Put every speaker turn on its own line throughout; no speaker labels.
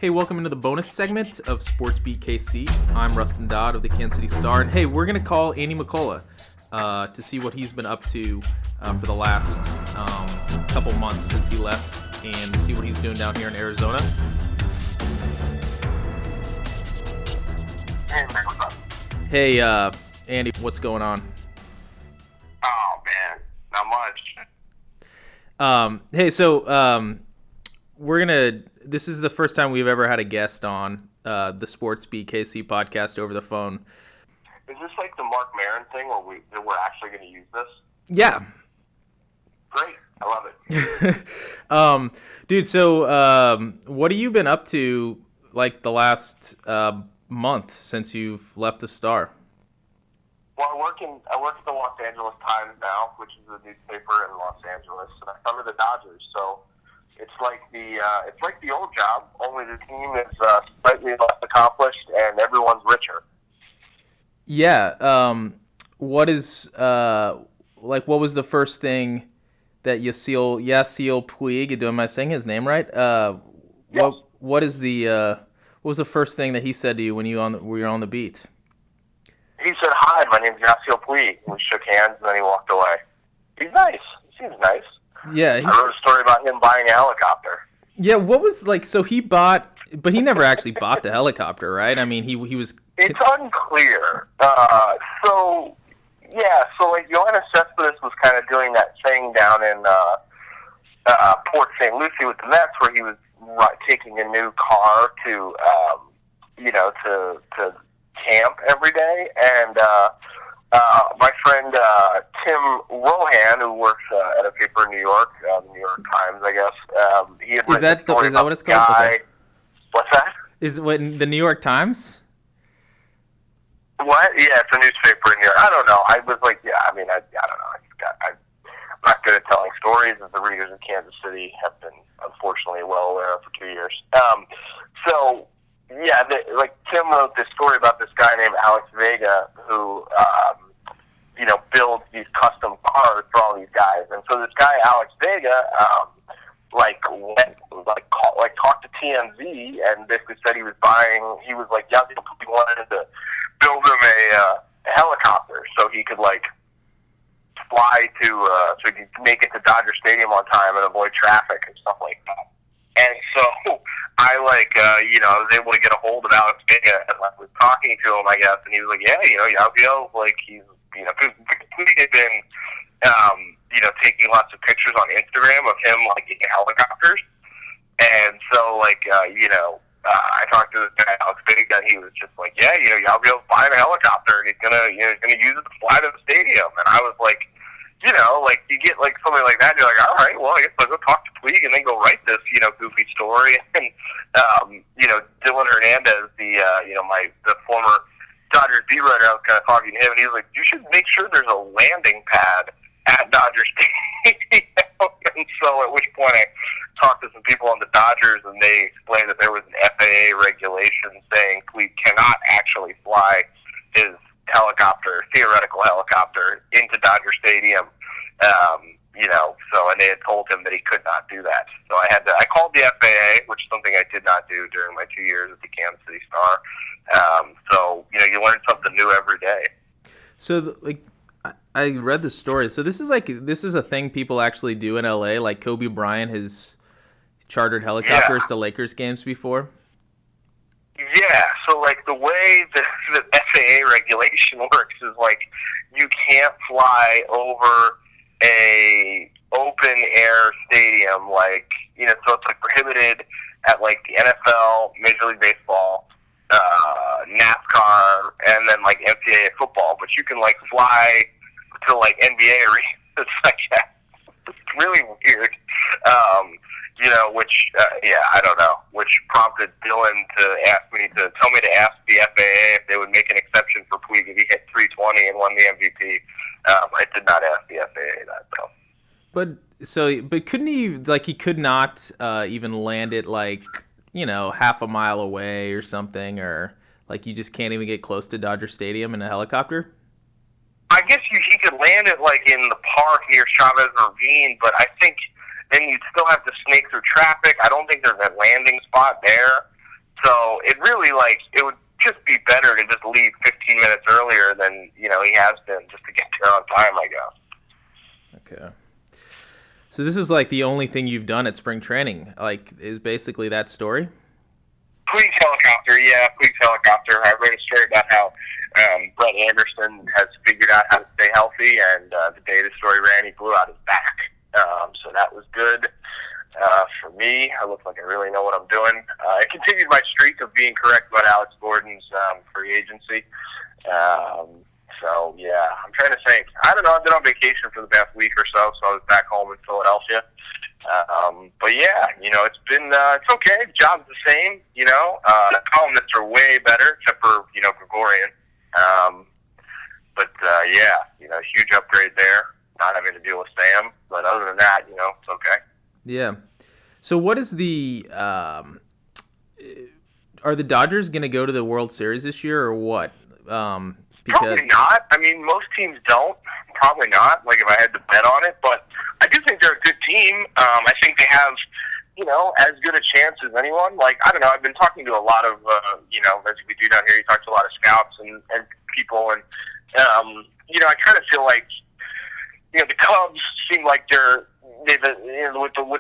Hey, welcome into the bonus segment of Sports Beat KC. I'm Rustin Dodd of the Kansas City Star, and hey, we're going to call Andy McCullough to see what he's been up to for the last couple months since he left and see what he's doing down here in Arizona.
Hey, man, what's up?
Hey, Andy, what's going on?
Oh, man, not much.
Hey, so this is the first time we've ever had a guest on the Sports Beat KC podcast over the phone.
Is this like the Mark Maron thing where we're actually going to use this?
Yeah.
Great. I love it.
Dude, so what have you been up to like the last month since you've left the Star?
Well, I work at the Los Angeles Times now, which is a newspaper in Los Angeles, and I cover the Dodgers. So it's like the old job, only the team is slightly less accomplished and everyone's richer.
Yeah. What was the first thing that Yasiel Puig? Am I saying his name right?
Yes.
What was the first thing that he said to you when you were on the beat?
He said, "Hi, my name's Yasiel Puig." We shook hands, and then he walked away. He's nice. He seems nice.
Yeah.
I wrote a story about him buying a helicopter.
Yeah. What was so he bought, but he never actually bought the helicopter, right? I mean, he was.
It's unclear. So like Yoenis Cespedes was kind of doing that thing down in Port St. Lucie with the Mets, where he was taking a new car to camp every day, and my friend Tim Rohan, who works at a paper in New York, the New York Times, I guess. He had
is that what it's called? Okay.
What's that?
Is it the New York Times?
What? Yeah, it's a newspaper in here. I don't know. I was like, I don't know. I'm not good at telling stories, as the readers in Kansas City have been, unfortunately, well aware of for 2 years. Tim wrote this story about this guy named Alex Vega who, builds these custom cars for all these guys. And so this guy, Alex Vega, talked to TMZ and basically said he was like, yeah, he wanted to build him a helicopter so he could fly so he could make it to Dodger Stadium on time and avoid traffic and stuff like that. And so I was able to get a hold of Alex Vega and was talking to him, I guess, and he was like, yeah, Yasiel, he's, because we had been, taking lots of pictures on Instagram of him, getting helicopters. And so, I talked to this guy, Alex Vega, and he was just like, yeah, Yasiel's buying a helicopter, and he's gonna use it to fly to the stadium. And I was like, you get something like that, and you're like, all right, well, I guess I'll go talk to Puig and then go write this, goofy story. And, Dylan Hernandez, the former Dodgers beat writer, I was kind of talking to him, and he was like, you should make sure there's a landing pad at Dodger Stadium. And so at which point I talked to some people on the Dodgers, and they explained that there was an FAA regulation saying Puig cannot actually fly his theoretical helicopter into Dodger Stadium. And they had told him that he could not do that. So I called the FAA, which is something I did not do during my 2 years at the Kansas City Star. You learn something new every day.
So, I read the story. So this is a thing people actually do in LA. Like Kobe Bryant has chartered helicopters to Lakers games before.
Yeah, so the way the FAA regulation works is you can't fly over a open air stadium, so it's prohibited at the NFL, Major League Baseball, NASCAR, and then NCAA football. But you can fly to NBA arenas. It's really weird. I don't know, which prompted Dylan to tell me to ask the FAA if they would make an exception for Puig if he hit 320 and won the MVP. I did not ask the FAA that, though.
But couldn't he, he could not even land it, half a mile away or something, or, you just can't even get close to Dodger Stadium in a helicopter?
I guess he could land it, in the park near Chavez Ravine, but I think then you'd still have to snake through traffic. I don't think there's a landing spot there. So it really, like, it would just be better to just leave 15 minutes earlier than, he has been, just to get there on time, I guess.
Okay. So this is like the only thing you've done at spring training, like, is basically that story?
Police helicopter, yeah, police helicopter. I wrote a story about how Brett Anderson has figured out how to stay healthy, and the day the story ran, he blew out his back. So that was good for me. I look like I really know what I'm doing. I continued my streak of being correct about Alex Gordon's free agency. So, yeah, I'm trying to think. I don't know. I've been on vacation for the past week or so I was back home in Philadelphia. But, yeah, it's been it's okay. The job's the same, The columnists are way better, except for, Gregorian. Yeah, huge upgrade there. Not having to deal with Sam. But other than that, it's okay.
Yeah. So what is the are the Dodgers going to go to the World Series this year or what? Because
probably not. I mean, most teams don't. Probably not, like if I had to bet on it. But I do think they're a good team. I think they have, as good a chance as anyone. Like, I don't know, I've been talking to a lot of, as we do down here, you talk to a lot of scouts and people. And, I kind of feel like, the Cubs seem like with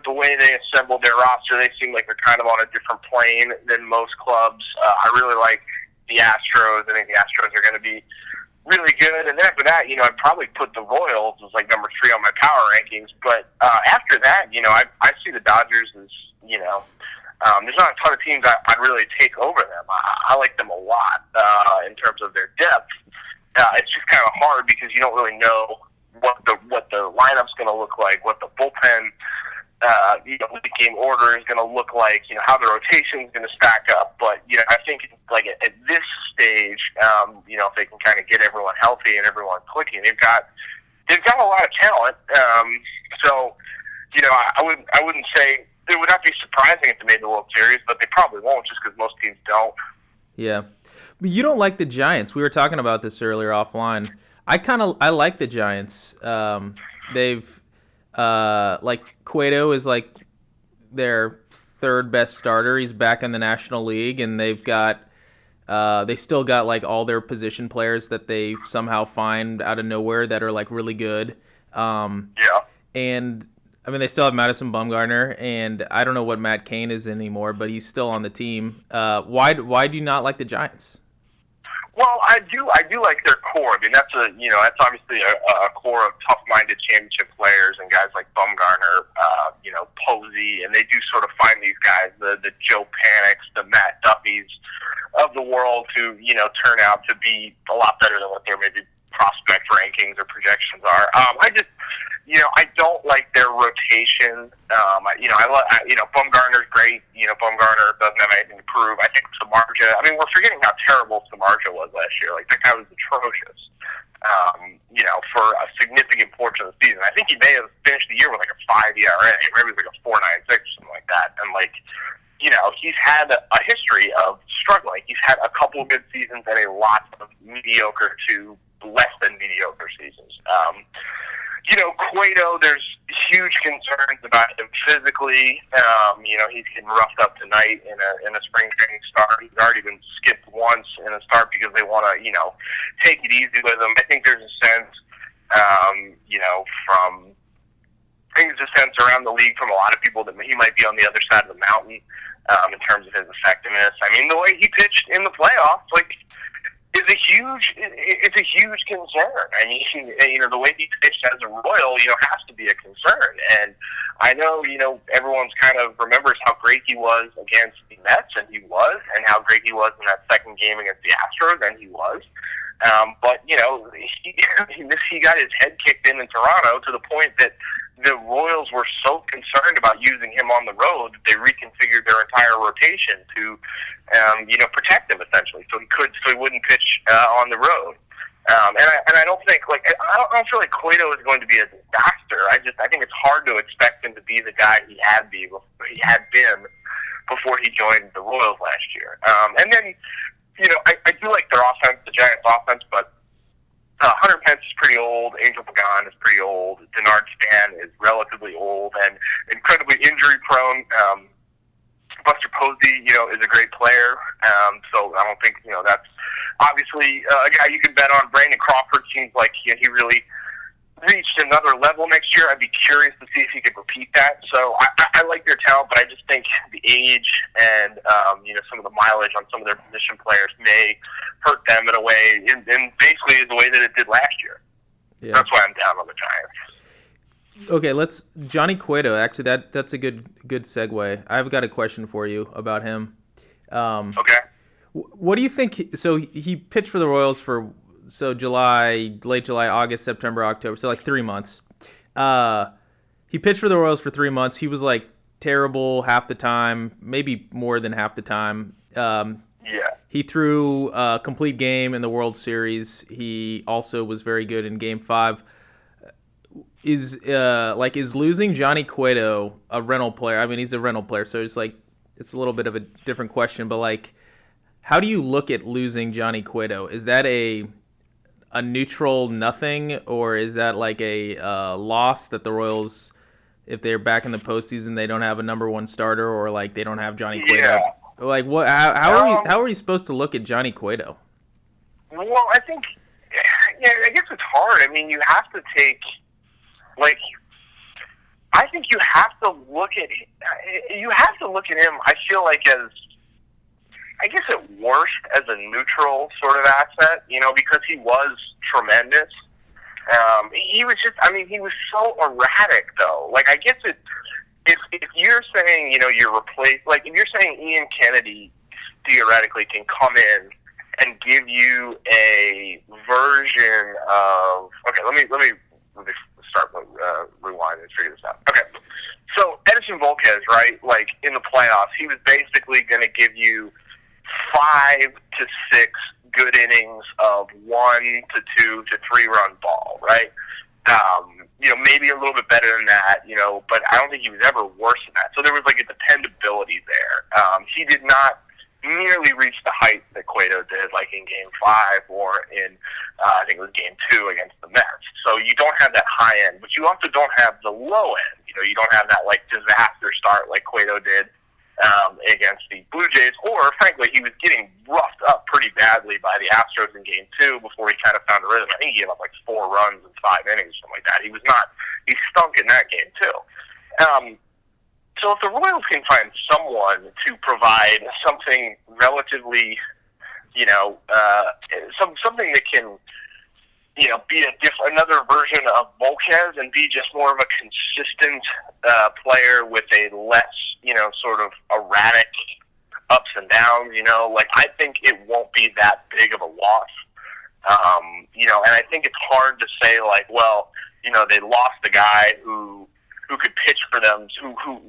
the way they assembled their roster, they seem like they're kind of on a different plane than most clubs. I really like the Astros. I think the Astros are going to be really good. And then after that, I'd probably put the Royals as like number 3 on my power rankings. But after that, I see the Dodgers as, there's not a ton of teams I'd really take over them. I like them a lot in terms of their depth. It's just kind of hard because you don't really know what the lineup's going to look like, what the bullpen, what the game order is going to look like, how the rotation is going to stack up. But, I think like at this stage, if they can kind of get everyone healthy and everyone clicking, they've got a lot of talent. So, I wouldn't say it would not be surprising if they made the World Series, but they probably won't just because most teams don't.
Yeah. But you don't like the Giants. We were talking about this earlier offline. I like the Giants. They've like Cueto is like their third best starter. He's back in the National League, and they still got like all their position players that they somehow find out of nowhere that are like really good. And I mean, they still have Madison Bumgarner, and I don't know what Matt Cain is anymore, but he's still on the team. Why do you not like the Giants?
Well, I do like their core. I mean, that's obviously a core of tough-minded championship players and guys like Bumgarner, Posey, and they do sort of find these guys, the Joe Panics, the Matt Duffys of the world who, turn out to be a lot better than what their maybe prospect rankings or projections are. I don't like their rotation. Bumgarner's great. Bumgarner doesn't have anything to prove. I think Samardzija, we're forgetting how terrible Samardzija was last year. Like, that guy was atrocious, for a significant portion of the season. I think he may have finished the year with like a 5 ERA, maybe like a 4.96 or something like that. And he's had a history of struggling. He's had a couple of good seasons and a lot of mediocre to less than mediocre seasons. Cueto, there's huge concerns about him physically. He's getting roughed up tonight in a spring training start. He's already been skipped once in a start because they want to, take it easy with him. I think there's a sense, around the league from a lot of people that he might be on the other side of the mountain in terms of his effectiveness. The way he pitched in the playoffs, it's a huge concern. The way he pitched as a Royal, has to be a concern. And I know, everyone's kind of remembers how great he was against the Mets, and he was, and how great he was in that second game against the Astros, and he was. But he got his head kicked in Toronto to the point that the Royals were so concerned about using him on the road that they reconfigured their entire rotation to, protect him essentially, so he wouldn't pitch on the road. And I don't think I don't feel like Cueto is going to be a disaster. I think it's hard to expect him to be the guy he had been before he joined the Royals last year. And then I do like their offense, the Giants' offense, but Hunter Pence is pretty old. Angel Pagan is pretty old. Denard Span is relatively old and incredibly injury prone. Buster Posey, is a great player. So I don't think, that's obviously a guy you can bet on. Brandon Crawford seems like he really reached another level next year. I'd be curious to see if he could repeat that. So I like their talent, but I just think the age and some of the mileage on some of their position players may hurt them in a way, and basically the way that it did last year. Yeah. That's why I'm down on the Giants.
Okay, Johnny Cueto. Actually, that's a good segue. I've got a question for you about him.
Okay.
What do you think? So he pitched for the Royals for late July, August, September, October. So like 3 months. He pitched for the Royals for 3 months. He was like terrible half the time, maybe more than half the time. He threw a complete game in the World Series. He also was very good in Game 5. Is losing Johnny Cueto a rental player? I mean, he's a rental player, so it's a little bit of a different question. But like, how do you look at losing Johnny Cueto? Is that a neutral nothing, or is that like a loss that the Royals, if they're back in the postseason, they don't have a number one starter, or like they don't have Johnny Cueto?
Yeah.
Like what? How are you supposed to look at Johnny Cueto?
Well, I think, I guess it's hard. I mean, you have to take, I think you have to look at him. I feel like as, I guess at worst, as a neutral sort of asset, because he was tremendous. He was he was so erratic, though. Like, I guess if you're saying, you're replaced, like, if you're saying Ian Kennedy theoretically can come in and give you a version of, okay, let me start, rewind and figure this out. Okay. So, Edison Volquez, right, like, in the playoffs, he was basically going to give you 5 to 6 good innings of 1 to 2 to 3 run ball, right? Maybe a little bit better than that, but I don't think he was ever worse than that. So there was like a dependability there. He did not nearly reach the height that Cueto did, like in Game 5 or in, I think it was Game 2 against the Mets. So you don't have that high end, but you also don't have the low end. You don't have that like disaster start like Cueto did against the Blue Jays, or frankly, he was getting roughed up pretty badly by the Astros in Game 2 before he kind of found a rhythm. I think he gave up like 4 runs in 5 innings, something like that. He stunk in that game too. So if the Royals can find someone to provide something relatively, something that can, be another version of Volquez and be just more of a consistent player with a less, sort of erratic ups and downs, I think it won't be that big of a loss. And I think it's hard to say like, well, they lost a guy who could pitch for them, who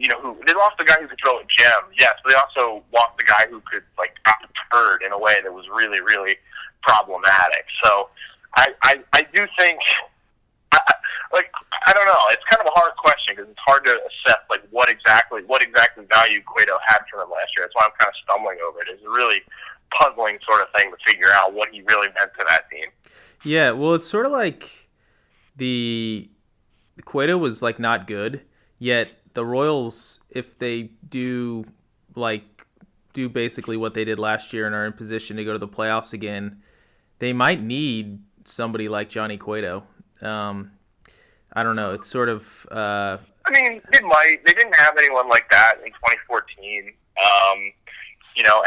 they lost a guy who could throw a gem, yes, but they also lost a guy who could like drop a turd in a way that was really, really problematic. So I do think, I don't know. It's kind of a hard question because it's hard to assess like what exactly value Cueto had for them last year. That's why I'm kind of stumbling over it. It's a really puzzling sort of thing to figure out what he really meant to that team.
Yeah, well, it's sort of like the Cueto was like not good, yet the Royals, if they do basically what they did last year and are in position to go to the playoffs again, they might need somebody like Johnny Cueto. I don't know. It's sort of.
I mean, they might. They didn't have anyone like that in 2014.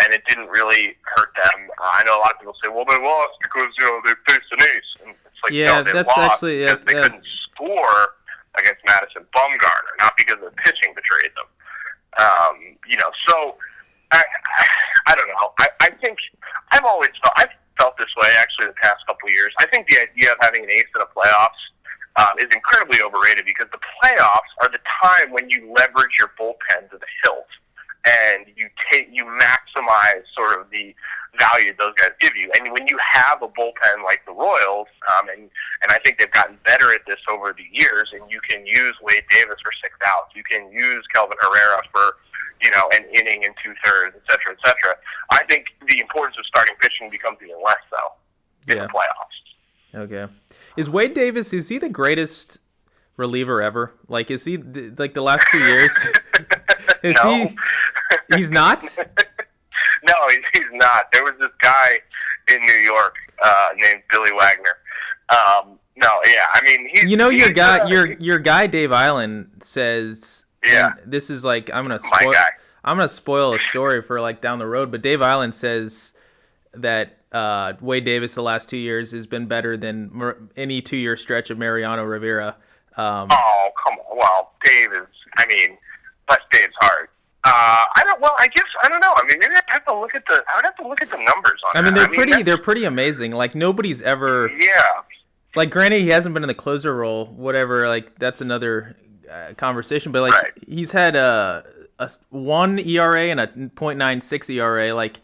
And it didn't really hurt them. I know a lot of people say, "Well, they lost because they faced an ace." And it's like,
yeah,
no, they
that's
lost
actually
because they couldn't score against Madison Bumgarner, not because the pitching betrayed them. So I don't know. I think I've felt this way actually the past couple of years. I think the idea of having an ace in the playoffs is incredibly overrated because the playoffs are the time when you leverage your bullpen to the hilt and you maximize sort of the value those guys give you. And when you have a bullpen like the Royals, and I think they've gotten better at this over the years, and you can use Wade Davis for 6 outs, you can use Kelvin Herrera for an inning and 2/3, et cetera, et cetera. I think the importance of starting pitching becomes even less so in the playoffs.
Okay. Is Wade Davis, is he the greatest reliever ever? Like, is he, like, the last 2 years?
No.
He's not?
No, he's not. There was this guy in New York named Billy Wagner. No, yeah, I mean, he's...
You know, your guy Dave Island says...
Yeah.
This is like, I'm gonna spoil a story for like down the road, but Dave Island says that Wade Davis the last 2 years has been better than any 2-year stretch of Mariano Rivera.
Oh, come on. Well, Dave is, I mean, bless Dave's heart. I don't know. I mean, maybe I'd have to look at the numbers on that.
I mean, they're pretty amazing. Like, nobody's ever...
Yeah.
Like, granted, he hasn't been in the closer role, whatever, like, that's another conversation, but, like,
right.
He's had a 1 ERA and a .96 ERA, like...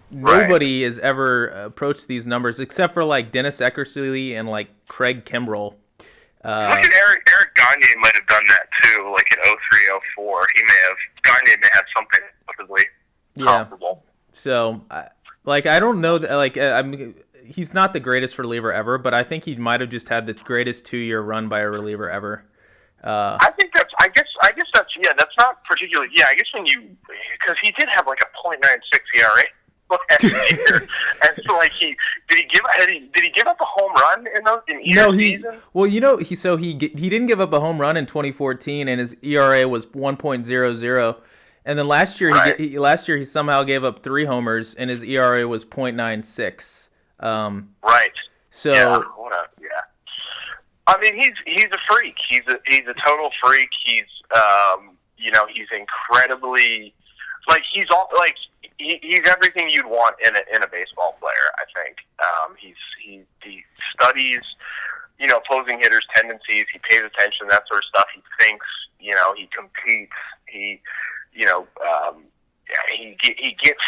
Nobody has ever approached these numbers except for like Dennis Eckersley and like Craig Kimbrell.
Look at Eric Gagne might have done that too, like in 03-04. Gagne may have something possibly comparable.
So, I don't know that, he's not the greatest reliever ever, but I think he might have just had the greatest 2-year run by a reliever ever.
I guess that's not particularly. Yeah, I guess because he did have like a .96 ERA. Last year. And so, like, did he give up a home run in either season?
Well, you know, he didn't give up a home run in 2014, and his ERA was 1.00. And then last year he somehow gave up 3 homers, and his ERA was .96.
Right.
So
yeah. I mean, he's a freak. He's a total freak. He's he's incredibly he's all he's everything you'd want in a baseball player. I think he studies opposing hitters' tendencies. He pays attention to that sort of stuff. He thinks. He competes. He gets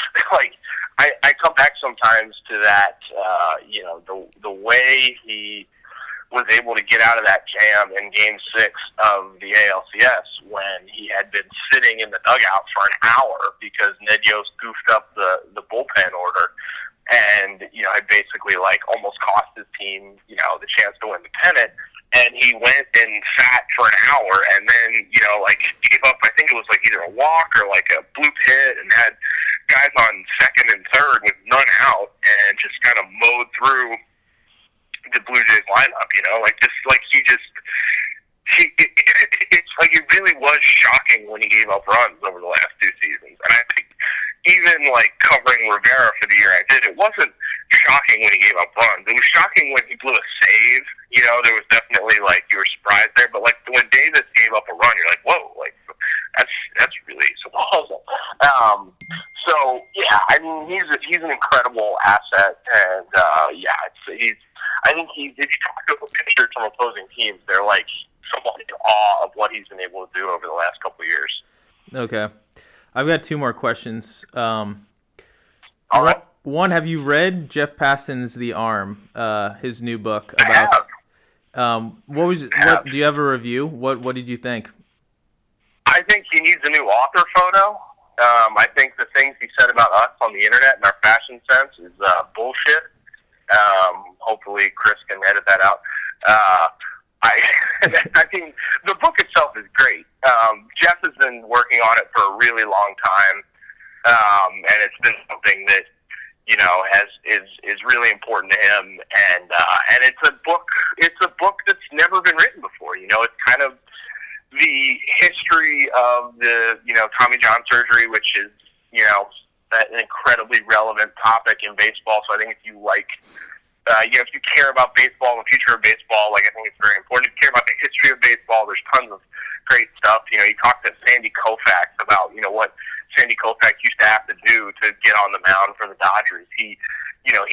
I come back sometimes to that. The way he was able to get out of that jam in Game 6 of the ALCS when he had been sitting in the dugout for an hour because Ned Yost goofed up the bullpen order and, had basically almost cost his team, the chance to win the pennant. And he went and sat for an hour and then, gave up, I think it was either a walk or a bloop hit and had guys on second and third with none out and just kind of mowed through the Blue Jays lineup, it really was shocking when he gave up runs over the last 2 seasons. And I think even covering Rivera for the year I did, it wasn't shocking when he gave up runs. It was shocking when he blew a save. There was definitely you were surprised there. But when Davis gave up a run, you're like, whoa, that's really surprising. So yeah, I mean he's an incredible asset, and I think if you talk to pitchers from opposing teams, they're somewhat in awe of what he's been able to do over the last couple of years.
Okay. I've got 2 more questions.
All right.
One, have you read Jeff Passan's The Arm, his new book?
I have.
Do you have a review? What did you think?
I think he needs a new author photo. I think the things he said about us on the internet and our fashion sense is bullshit. Hopefully Chris can edit that out. I think the book itself is great. Jeff has been working on it for a really long time, and it's been something that is really important to him. And it's a book that's never been written before. It's kind of the history of the Tommy John surgery, which is an incredibly relevant topic in baseball. So I think if you if you care about baseball and the future of baseball, I think it's very important. If you care about the history of baseball, there's tons of great stuff. He talked to Sandy Koufax about, what Sandy Koufax used to have to do to get on the mound for the Dodgers. He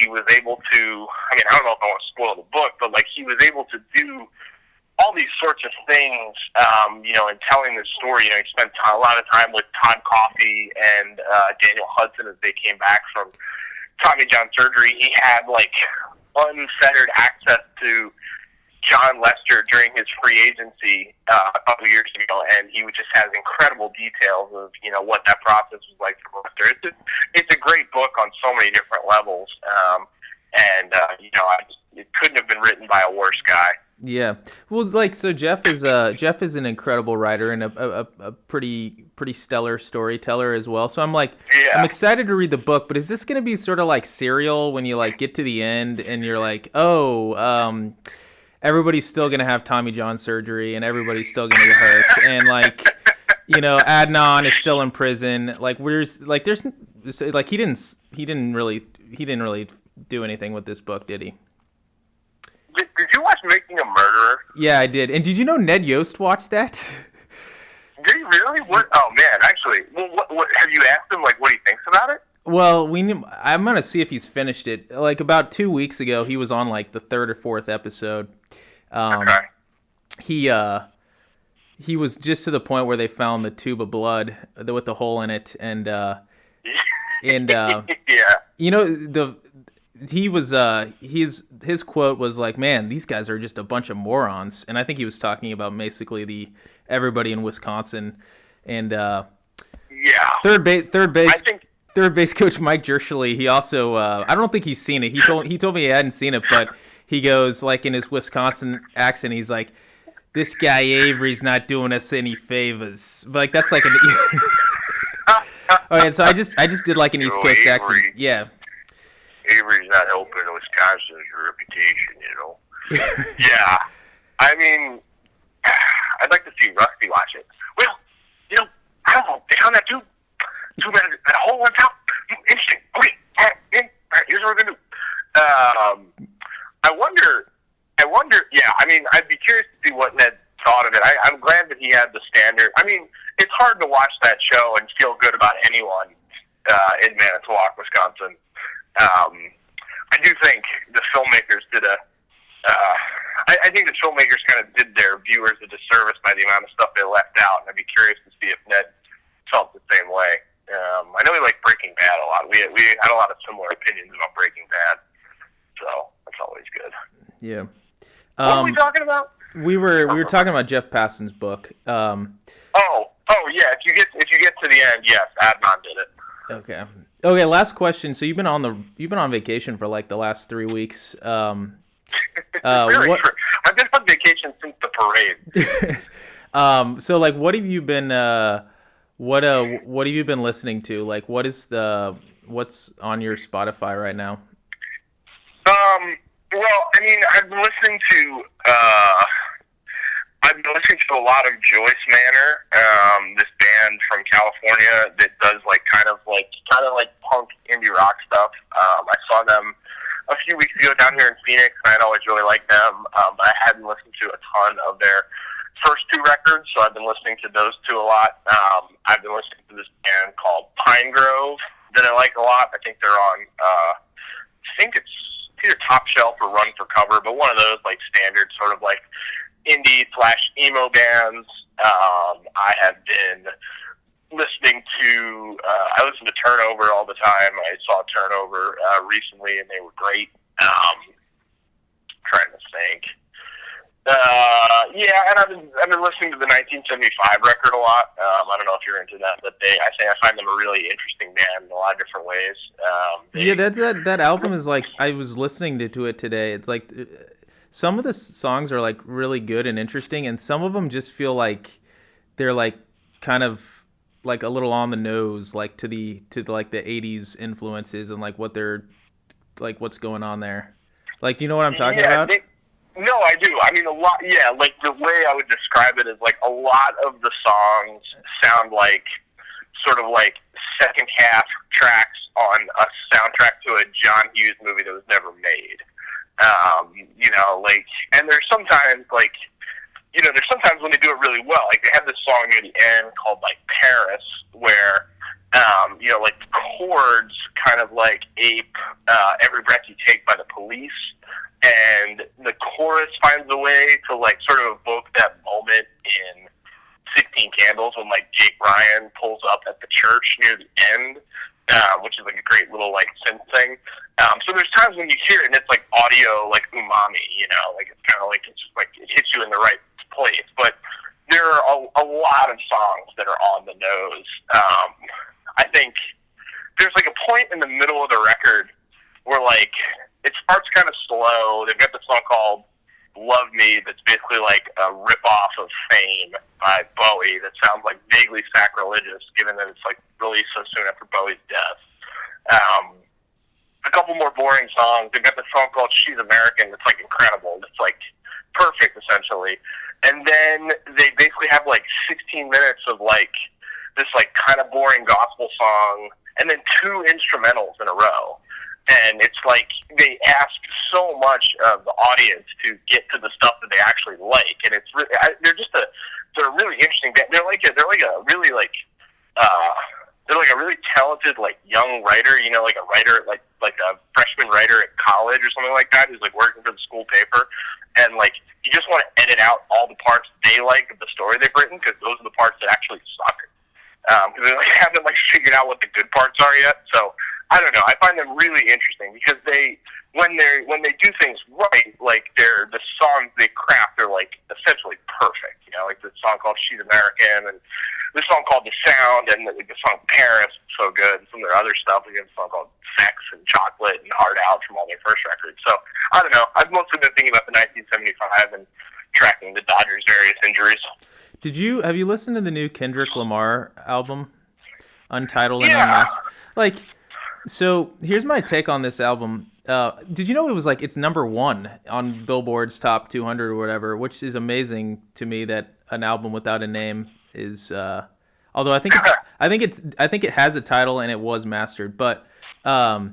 was able to, I don't know if I want to spoil the book, but he was able to do all these sorts of things, in telling this story. He spent a lot of time with Todd Coffey and Daniel Hudson as they came back from Tommy John surgery. He had unfettered access to John Lester during his free agency a couple years ago, and he just has incredible details of what that process was like for Lester. It's a great book on so many different levels, it couldn't have been written by a worse guy.
Yeah. Well, like, so Jeff is an incredible writer and a pretty stellar storyteller as well. So I'm
Yeah.
excited to read the book, but is this going to be sort of like Serial when you like get to the end and you're like, oh, everybody's still going to have Tommy John surgery and everybody's still going to get hurt and like, Adnan is still in prison. Like, there's like he didn't really do anything with this book, did he?
Did you watch Making a Murderer?
Yeah, I did. And did you know Ned Yost watched that?
Did he really? What? Oh man, actually, well, what have you asked him like what he thinks about it?
Well, I'm gonna see if he's finished it. Like about 2 weeks ago, he was on like the third or fourth episode.
Okay.
He he was just to the point where they found the tube of blood with the hole in it, and
Yeah.
the he was his quote was like, "Man, these guys are just a bunch of morons," and I think he was talking about basically the everybody in Wisconsin, and
Yeah.
third base
I think.
third base coach Mike Jershely. He also I don't think he's seen it. He told me he hadn't seen it, but he goes like in his Wisconsin accent. He's like, "This guy Avery's not doing us any favors." But, like that's like an. All right, so I just did like an East Coast
Avery.
accent. Yeah.
Avery's not helping Wisconsin's reputation. Yeah. I mean, I'd like to see Rusty watch it. Well, I don't know. They found that too. Too bad that hole went out. Interesting. Okay. All right. Here's what we're gonna do. I wonder. Yeah. I mean, I'd be curious to see what Ned thought of it. I'm glad that he had the standard. I mean, it's hard to watch that show and feel good about anyone in Manitowoc, Wisconsin. I do think the filmmakers did I think the filmmakers kind of did their viewers a disservice by the amount of stuff they left out, and I'd be curious to see if Ned felt the same way. I know he liked Breaking Bad a lot. We had a lot of similar opinions about Breaking Bad, so that's always good.
Yeah.
What were we talking about?
We were talking about Jeff Passan's book.
Oh yeah. If you get to the end, yes, Adnan did it.
Okay. Last question. So you've been on vacation for like the last 3 weeks.
Really true. I've been on vacation since the parade.
So like, what have you been listening to? Like, what's on your Spotify right now?
Well, I mean, I've been listening to a lot of Joyce Manor, this band from California that does kind of like punk indie rock stuff. I saw them a few weeks ago down here in Phoenix, and I'd always really liked them, but I hadn't listened to a ton of their first two records, so I've been listening to those two a lot. I've been listening to this band called Pine Grove that I like a lot. I think they're on, I think it's either Top Shelf or Run for Cover, but one of those like standard sort of like indie/emo bands. I have been listening to, I listen to Turnover all the time. I saw Turnover recently, and they were great. Trying to think. Yeah, and I've been listening to the 1975 record a lot. I don't know if you're into that, but I find them a really interesting band in a lot of different ways.
That album is like, I was listening to it today. It's like some of the songs are like really good and interesting, and some of them just feel like they're like kind of like a little on the nose, like to like the 80s influences and like what they're like what's going on there. Like, do you know what I'm talking about?
No, I do. I mean, a lot. Yeah, like the way I would describe it is like a lot of the songs sound like sort of like second half tracks on a soundtrack to a John Hughes movie that was never made. And there's sometimes there's sometimes when they do it really well. Like they have this song near the end called like Paris, where like the chords kind of like ape Every Breath You Take by the Police. And the chorus finds a way to like sort of evoke that moment in 16 Candles when like Jake Ryan pulls up at the church near the end, which is like a great little like synth thing. So there's times when you hear it and it's like audio like umami, like it's kind of like it's like it hits you in the right place. But there are a lot of songs that are on the nose. I think there's like a point in the middle of the record where like it starts kind of slow. They've got this song called Love Me that's basically like a rip-off of Fame by Bowie that sounds like vaguely sacrilegious given that it's like released so soon after Bowie's death. A couple more boring songs. They've got this song called She's American that's like incredible. It's like perfect essentially. And then they basically have like 16 minutes of like this like kind of boring gospel song and then 2 instrumentals in a row. And it's like they ask so much of the audience to get to the stuff that they actually like, and it's really, they're a really interesting band. They're like a really talented like young writer, you know, like a writer like a freshman writer at college or something like that who's like working for the school paper, and like you just want to edit out all the parts they like of the story they've written because those are the parts that actually suck. Because they like haven't like figured out what the good parts are yet, so. I don't know. I find them really interesting because when they do things right, like the songs they craft are like essentially perfect. You know, like the song called "She's American" and the song called "The Sound" and the song "Paris" is so good. And some of their other stuff, we have a song called "Sex" and "Chocolate" and "Hard Out" from all their first records. So I don't know. I've mostly been thinking about the 1975 and tracking the Dodgers' various injuries.
Have you listened to the new Kendrick Lamar album, Untitled and
Yeah.
Unmastered? Like. So here's my take on this album. Did you know it's number 1 on Billboard's Top 200 or whatever, which is amazing to me that an album without a name is. Although I think it has a title and it was mastered, but I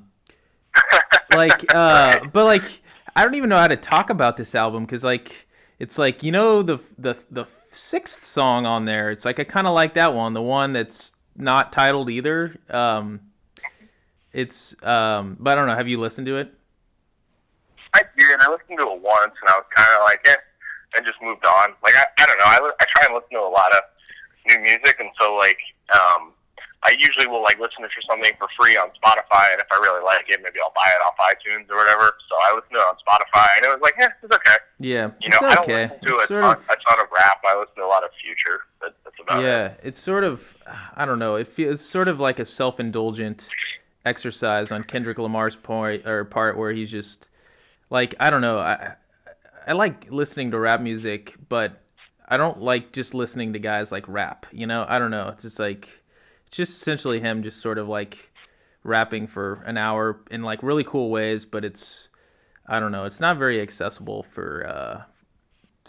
don't even know how to talk about this album because like it's like, you know, the 6th song on there. It's like I kind of like that one, the one that's not titled either. But I don't know. Have you listened to it?
I did. I listened to it once, and I was kind of like, and just moved on. Like, I don't know. I try and listen to a lot of new music, and so, like, I usually will, like, listen to something for free on Spotify, and if I really like it, maybe I'll buy it off iTunes or whatever. So I listened to it on Spotify, and it was like, it's okay.
Yeah,
you know, I don't listen to a ton of rap. I listen to a lot of Future. That's about it.
Yeah, it's sort of, I don't know. It's sort of like a self-indulgent exercise on Kendrick Lamar's part where he's just like, I don't know, I like listening to rap music, but I don't like just listening to guys like rap, you know. I don't know, it's just like, it's just essentially him just sort of like rapping for an hour in like really cool ways, but it's, I don't know, it's not very accessible for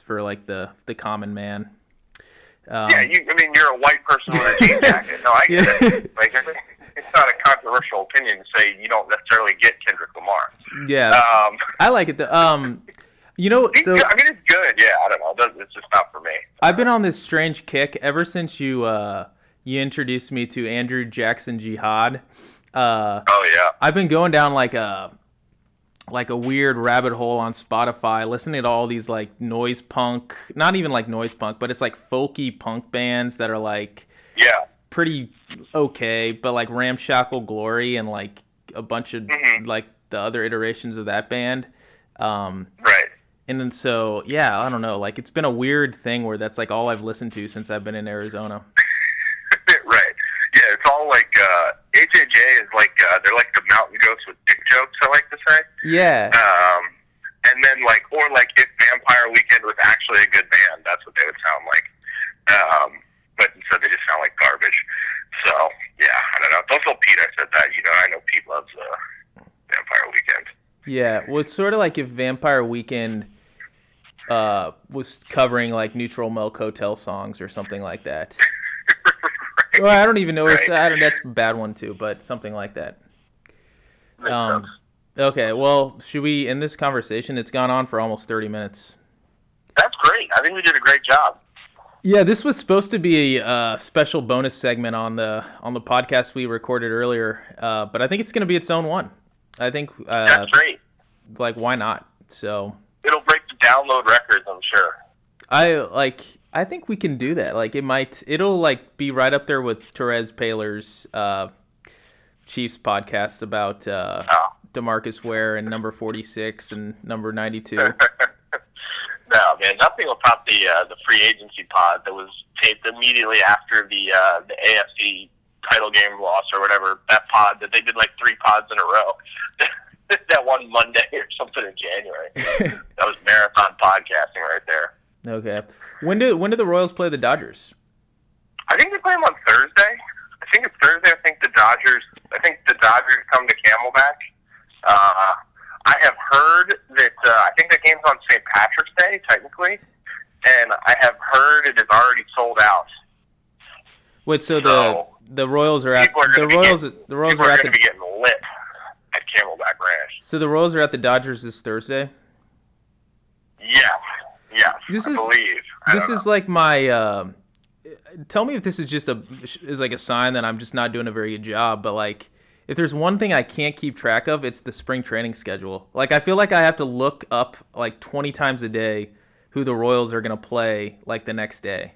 like the common man.
You're a white person with a jean jacket. No, I get it. Like, it's not a controversial opinion to say you don't necessarily get Kendrick Lamar.
Yeah, I like it. You know,
it's good. Yeah, I don't know. It's just not for me.
I've been on this strange kick ever since you introduced me to Andrew Jackson Jihad.
Oh yeah.
I've been going down like a weird rabbit hole on Spotify, listening to all these like noise punk, not even like noise punk, but it's like folky punk bands that are like pretty okay, but like Ramshackle Glory and like a bunch of like the other iterations of that band.
Right.
And then so, yeah, I don't know, like it's been a weird thing where that's like all I've listened to since I've been in Arizona.
Right. Yeah, it's all like HAJ is like they're like the mountain goats with dick jokes, I like to say.
Yeah.
And then like if Vampire Weekend was actually a good band, that's what they would sound like. But instead they just sound like garbage. So yeah, I don't know. Don't tell Pete I said that. You know, I know Pete loves Vampire Weekend.
Yeah, well, it's sort of like if Vampire Weekend was covering like Neutral Milk Hotel songs or something like that. Right. Well, I don't even know. Right. That's a bad one too, but something like that. Okay, well, should we end this conversation? It's gone on for almost 30 minutes.
That's great. I think we did a great job.
Yeah, this was supposed to be a special bonus segment on the podcast we recorded earlier, but I think it's going to be its own one. I think
that's great.
Like, why not? So
it'll break the download records, I'm sure.
I think we can do that. Like, it'll like be right up there with Therese Paylor's Chiefs podcast about DeMarcus Ware and number 46 and number 92.
No, man, nothing will top the free agency pod that was taped immediately after the AFC title game loss or whatever. That pod that they did like 3 pods in a row. that one Monday or something in January. That was marathon podcasting right there.
Okay. When do the Royals play the Dodgers?
I think they play them on Thursday. I think it's Thursday. I think the Dodgers come to Camelback. I have heard that I think the game's on St. Patrick's Day, technically, and I have heard it is already sold out.
Wait, so the Royals are at the Royals are
going to be getting lit at Camelback Ranch.
So the Royals are at the Dodgers this Thursday?
Yes, I believe.
This is like my. Tell me if this is just is like a sign that I'm just not doing a very good job. But like, if there's one thing I can't keep track of, it's the spring training schedule. Like, I feel like I have to look up like 20 times a day who the Royals are going to play like the next day.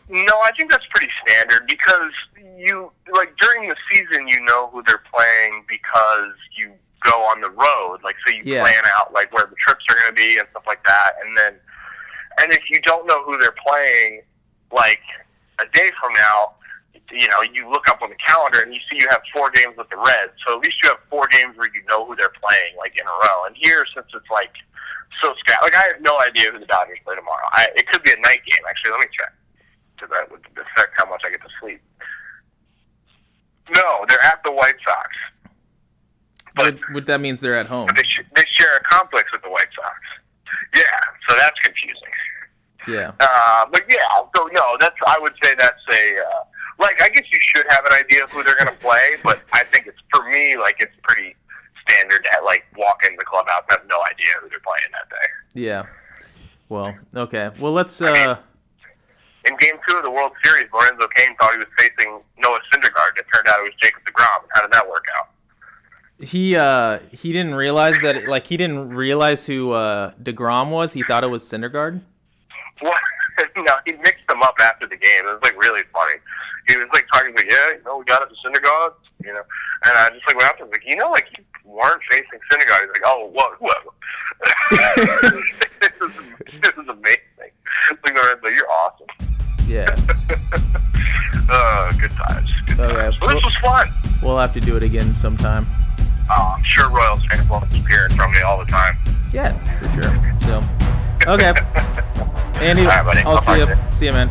No, I think that's pretty standard because you like during the season you know who they're playing because you go on the road. Like, so you plan out like where the trips are going to be and stuff like that. And if you don't know who they're playing, like a day from now, you know, you look up on the calendar and you see you have 4 games with the Reds. So at least you have 4 games where you know who they're playing, like in a row. And here, since it's like so scattered, like I have no idea who the Dodgers play tomorrow. It could be a night game, actually. Let me check. Because that would affect how much I get to sleep. No, they're at the White Sox.
But that means they're at home.
But they share a complex with the White Sox. Yeah, so that's confusing.
Yeah.
But yeah, so no, I would say that's like, I guess you should have an idea of who they're going to play, but I think for me, like, it's pretty standard to, like, walk into the clubhouse and have no idea who they're playing that day.
Yeah. Well, okay. Well, let's,
in Game 2 of the World Series, Lorenzo Cain thought he was facing Noah Syndergaard. It turned out it was Jacob deGrom. How did that work out?
He didn't realize that, like, he didn't realize who deGrom was. He thought it was Syndergaard.
Well, no, he mixed them up after the game. It was like really funny. He was like talking like, yeah, you know, we got it to Syndergaard, you know, and I just like went up to him like, you know, like you weren't facing Syndergaard. He's like, oh, what? This is amazing. Like, Lorenzo, you're awesome.
Yeah.
Good times.
Okay.
Well, this was fun.
We'll have to do it again sometime.
I'm sure Royals fans will keep hearing from me all the time.
Yeah, for sure. So, okay. Andy,
all right, buddy.
I'll see you. See you, man.